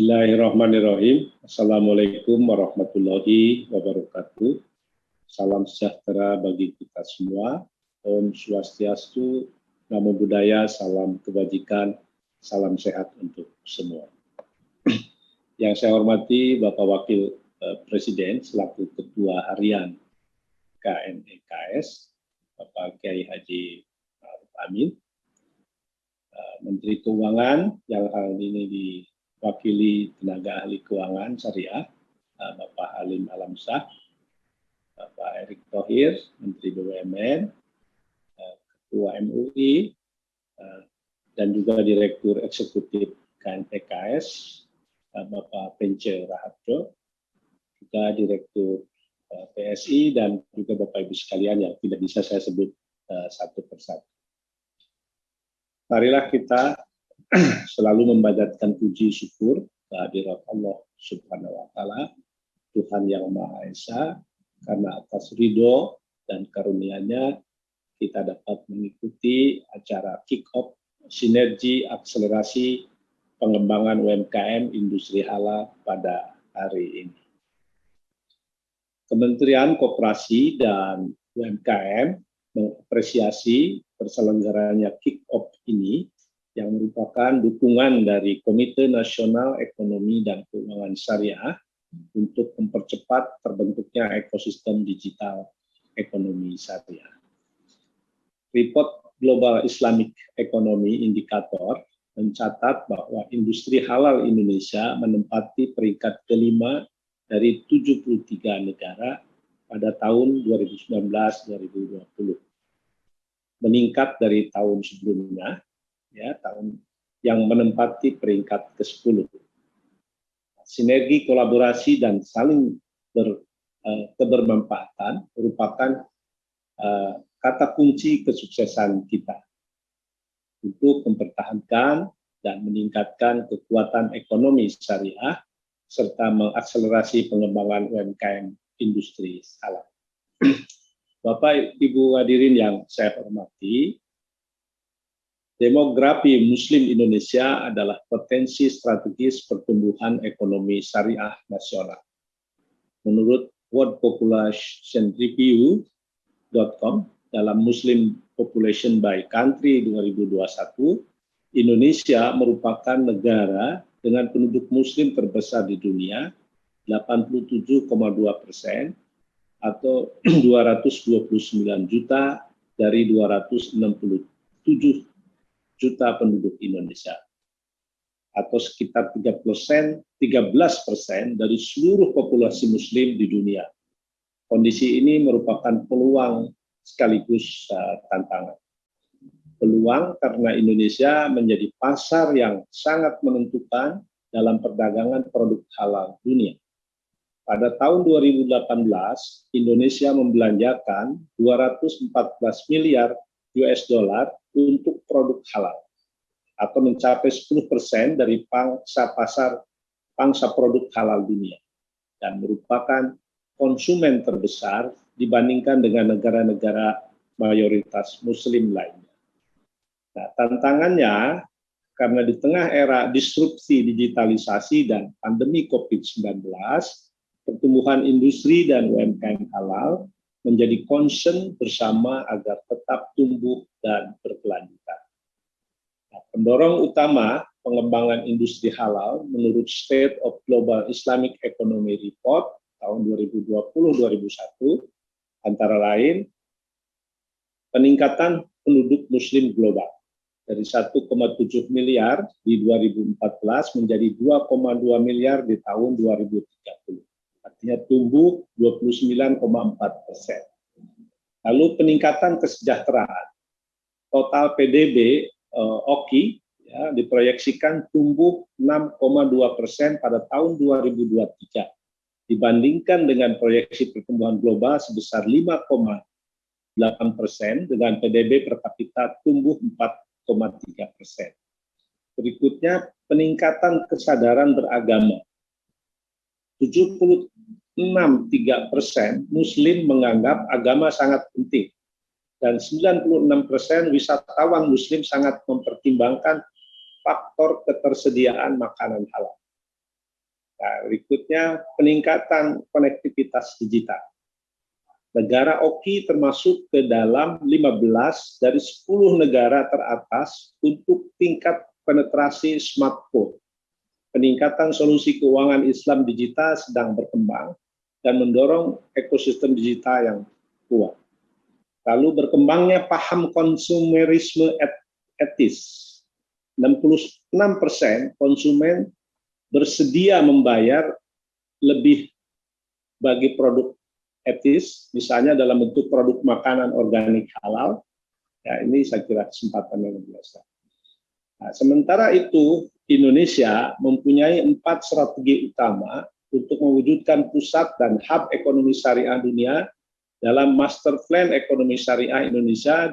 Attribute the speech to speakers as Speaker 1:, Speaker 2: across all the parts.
Speaker 1: Bismillahirrahmanirrahim. Assalamualaikum warahmatullahi wabarakatuh. Salam sejahtera bagi kita semua. Om Swastiastu, Namo Buddhaya, salam kebajikan, salam sehat untuk semua. Yang saya hormati Bapak Wakil Presiden selaku Ketua Harian KNEKS, Bapak Kiai Haji Ma'ruf Amin, Menteri Keuangan yang hal ini diwakili tenaga ahli keuangan syariah, Bapak Halim Alamsyah, Bapak Erick Thohir, Menteri BUMN, Ketua MUI, dan juga Direktur Eksekutif KNPKS, Bapak Pence Raharjo, juga Direktur PSI, dan juga Bapak Ibu sekalian yang tidak bisa saya sebut satu persatu. Marilah kita selalu memanjatkan puji syukur kehadirat Allah Subhanahu wa Ta'ala, Tuhan yang Maha Esa, karena atas ridho dan karunia-Nya kita dapat mengikuti acara kick-off sinergi akselerasi pengembangan UMKM industri halal pada hari ini. Kementerian Koperasi dan UMKM mengapresiasi terselenggaranya kick-off ini yang merupakan dukungan dari Komite Nasional Ekonomi dan Keuangan Syariah untuk mempercepat terbentuknya ekosistem digital ekonomi syariah. Report Global Islamic Economy Indicator mencatat bahwa industri halal Indonesia menempati peringkat kelima dari 73 negara pada tahun 2019-2020. Meningkat dari tahun sebelumnya, tahun yang menempati peringkat ke-10. Sinergi kolaborasi dan saling kebermanfaatan merupakan kata kunci kesuksesan kita untuk mempertahankan dan meningkatkan kekuatan ekonomi syariah serta mengakselerasi pengembangan UMKM industri halal. Bapak Ibu hadirin yang saya hormati, demografi Muslim Indonesia adalah potensi strategis pertumbuhan ekonomi syariah nasional. Menurut World Population Review.com, dalam Muslim Population by Country 2021, Indonesia merupakan negara dengan penduduk Muslim terbesar di dunia, 87,2%, atau 229 juta dari 267 juta penduduk Indonesia, atau sekitar 13% dari seluruh populasi Muslim di dunia. Kondisi ini merupakan peluang sekaligus tantangan. Peluang karena Indonesia menjadi pasar yang sangat menentukan dalam perdagangan produk halal dunia. Pada tahun 2018, Indonesia membelanjakan 214 miliar US dollar untuk produk halal, atau mencapai 10% dari pangsa produk halal dunia, dan merupakan konsumen terbesar dibandingkan dengan negara-negara mayoritas Muslim lainnya. Nah, tantangannya karena di tengah era disrupsi digitalisasi dan pandemi COVID-19, pertumbuhan industri dan UMKM halal menjadi concern bersama agar tetap tumbuh dan berkelanjutan. Nah, pendorong utama pengembangan industri halal menurut State of Global Islamic Economy Report tahun 2020-2021 antara lain peningkatan penduduk Muslim global dari 1,7 miliar di 2014 menjadi 2,2 miliar di tahun 2030. Artinya tumbuh 29,4%. Lalu peningkatan kesejahteraan. Total PDB OKI diproyeksikan tumbuh 6,2% pada tahun 2023 dibandingkan dengan proyeksi pertumbuhan global sebesar 5,8% dengan PDB per kapita tumbuh 4,3%. Berikutnya peningkatan kesadaran beragama. 76,3% Muslim menganggap agama sangat penting, dan 96% wisatawan Muslim sangat mempertimbangkan faktor ketersediaan makanan halal. Nah, berikutnya peningkatan konektivitas digital. Negara OKI termasuk ke dalam 15 dari 10 negara teratas untuk tingkat penetrasi smartphone. Peningkatan solusi keuangan Islam digital sedang berkembang dan mendorong ekosistem digital yang kuat. Lalu berkembangnya paham konsumerisme etis. 66% konsumen bersedia membayar lebih bagi produk etis, misalnya dalam bentuk produk makanan organik halal. Ya, ini saya kira kesempatan yang biasa. Nah, sementara itu, Indonesia mempunyai 4 strategi utama untuk mewujudkan pusat dan hub ekonomi syariah dunia dalam Master Plan Ekonomi Syariah Indonesia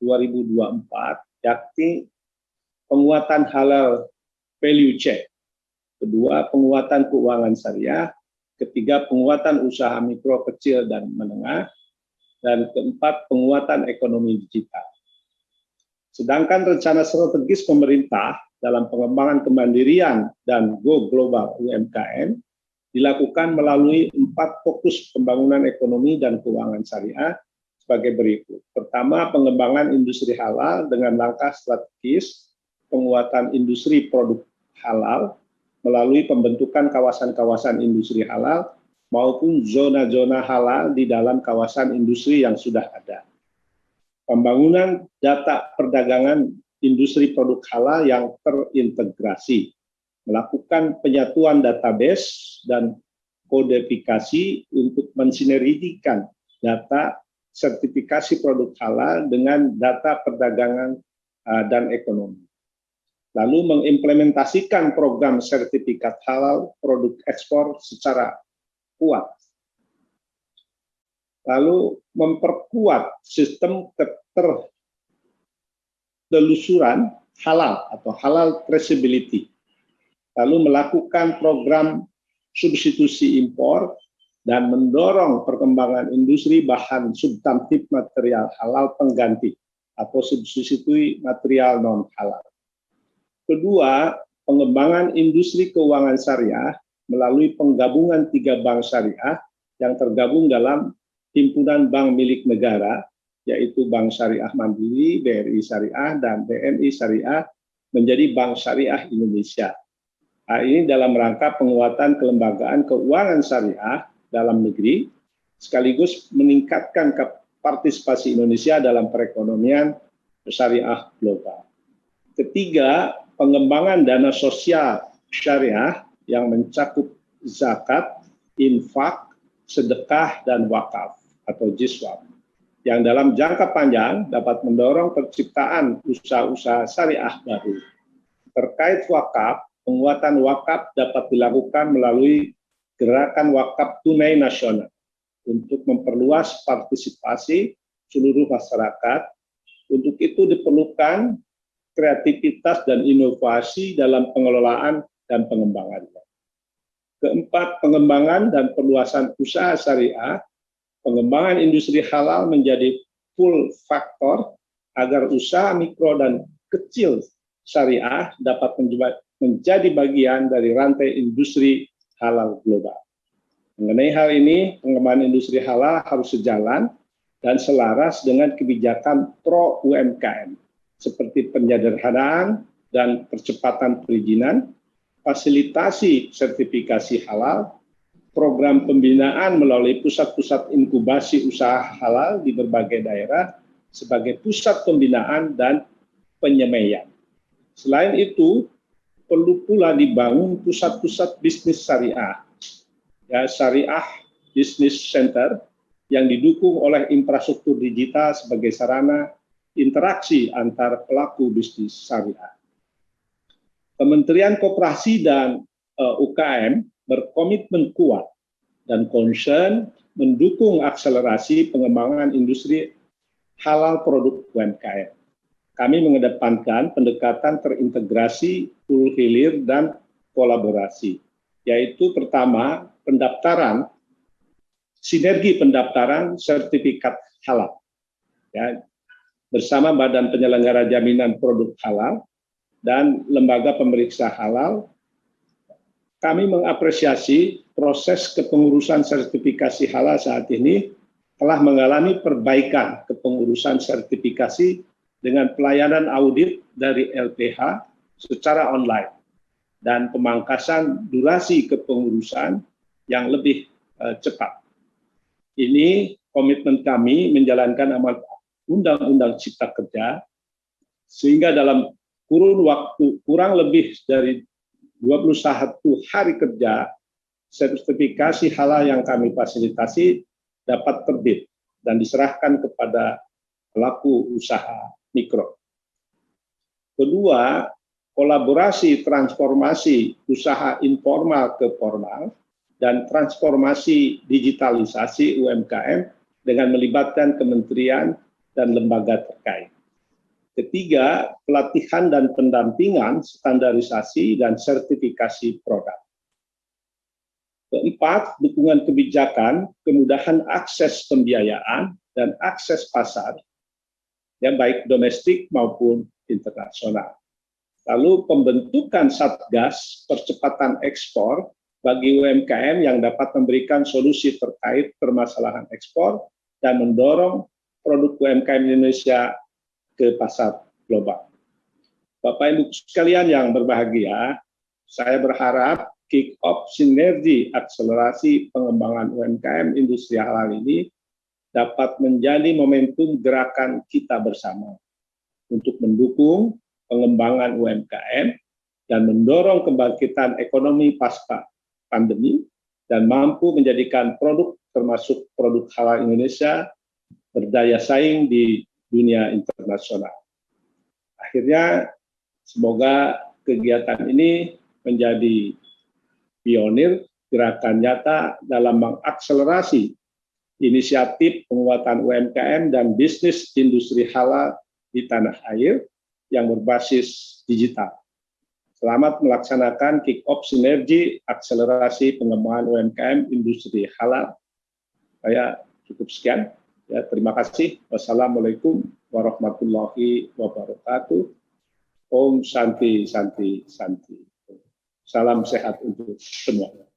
Speaker 1: 2019-2024, yakni penguatan halal value chain, kedua penguatan keuangan syariah, ketiga penguatan usaha mikro, kecil, dan menengah, dan keempat penguatan ekonomi digital. Sedangkan rencana strategis pemerintah dalam pengembangan kemandirian dan go global UMKM dilakukan melalui 4 fokus pembangunan ekonomi dan keuangan syariah sebagai berikut. Pertama, pengembangan industri halal dengan langkah strategis penguatan industri produk halal melalui pembentukan kawasan-kawasan industri halal maupun zona-zona halal di dalam kawasan industri yang sudah ada. Pembangunan data perdagangan industri produk halal yang terintegrasi, melakukan penyatuan database dan kodifikasi untuk mensinergikan data sertifikasi produk halal dengan data perdagangan dan ekonomi. Lalu mengimplementasikan program sertifikat halal produk ekspor secara kuat. Lalu memperkuat sistem ketertelusuran halal atau halal traceability. Lalu melakukan program substitusi impor dan mendorong perkembangan industri bahan substantif material halal pengganti atau substitusi material non halal. Kedua, pengembangan industri keuangan syariah melalui penggabungan 3 bank syariah yang tergabung dalam himpunan bank milik negara, yaitu Bank Syariah Mandiri, BRI Syariah, dan BNI Syariah menjadi Bank Syariah Indonesia. Nah, ini dalam rangka penguatan kelembagaan keuangan syariah dalam negeri, sekaligus meningkatkan partisipasi Indonesia dalam perekonomian syariah global. Ketiga, pengembangan dana sosial syariah yang mencakup zakat, infak, sedekah, dan wakaf atau jiswab, yang dalam jangka panjang dapat mendorong penciptaan usaha-usaha syariah baru. Terkait wakaf, penguatan wakaf dapat dilakukan melalui gerakan wakaf tunai nasional untuk memperluas partisipasi seluruh masyarakat. Untuk itu diperlukan kreativitas dan inovasi dalam pengelolaan dan pengembangannya. Keempat, pengembangan dan perluasan usaha syariah. Pengembangan industri halal menjadi full faktor agar usaha mikro dan kecil syariah dapat menjadi bagian dari rantai industri halal global. Mengenai hal ini, pengembangan industri halal harus sejalan dan selaras dengan kebijakan pro UMKM, seperti penyederhanaan dan percepatan perizinan, fasilitasi sertifikasi halal, program pembinaan melalui pusat-pusat inkubasi usaha halal di berbagai daerah sebagai pusat pembinaan dan penyemaian. Selain itu, perlu pula dibangun pusat-pusat bisnis syariah, ya, syariah business center yang didukung oleh infrastruktur digital sebagai sarana interaksi antar pelaku bisnis syariah. Kementerian Koperasi dan UKM berkomitmen kuat dan concern mendukung akselerasi pengembangan industri halal produk UMKM. Kami mengedepankan pendekatan terintegrasi, full hilir, dan kolaborasi, yaitu pertama, pendaftaran, sinergi pendaftaran sertifikat halal, ya, bersama Badan Penyelenggara Jaminan Produk Halal dan Lembaga Pemeriksa Halal kami mengapresiasi proses kepengurusan sertifikasi halal saat ini telah mengalami perbaikan kepengurusan sertifikasi dengan pelayanan audit dari LPH secara online dan pemangkasan durasi kepengurusan yang lebih cepat. Ini komitmen kami menjalankan amanat Undang-Undang Cipta Kerja, sehingga dalam kurun waktu kurang lebih dari 21 hari kerja, sertifikasi halal yang kami fasilitasi dapat terbit dan diserahkan kepada pelaku usaha mikro. Kedua, kolaborasi transformasi usaha informal ke formal dan transformasi digitalisasi UMKM dengan melibatkan kementerian dan lembaga terkait. Ketiga, pelatihan dan pendampingan standarisasi dan sertifikasi produk. Keempat, dukungan kebijakan, kemudahan akses pembiayaan dan akses pasar, ya baik domestik maupun internasional. Lalu pembentukan Satgas percepatan ekspor bagi UMKM yang dapat memberikan solusi terkait permasalahan ekspor dan mendorong produk UMKM Indonesia ke pasar global. Bapak Ibu sekalian yang berbahagia, saya berharap kick-off sinergi akselerasi pengembangan UMKM industri halal ini dapat menjadi momentum gerakan kita bersama untuk mendukung pengembangan UMKM dan mendorong kebangkitan ekonomi pasca pandemi dan mampu menjadikan produk termasuk produk halal Indonesia berdaya saing di dunia internasional. Akhirnya, semoga kegiatan ini menjadi pionir gerakan nyata dalam mengakselerasi inisiatif penguatan UMKM dan bisnis industri halal di tanah air yang berbasis digital. Selamat melaksanakan kick-off sinergi akselerasi pengembangan UMKM industri halal. Saya cukup sekian. Ya, terima kasih. Wassalamualaikum warahmatullahi wabarakatuh. Om Santi Santi Santi. Salam sehat untuk semua.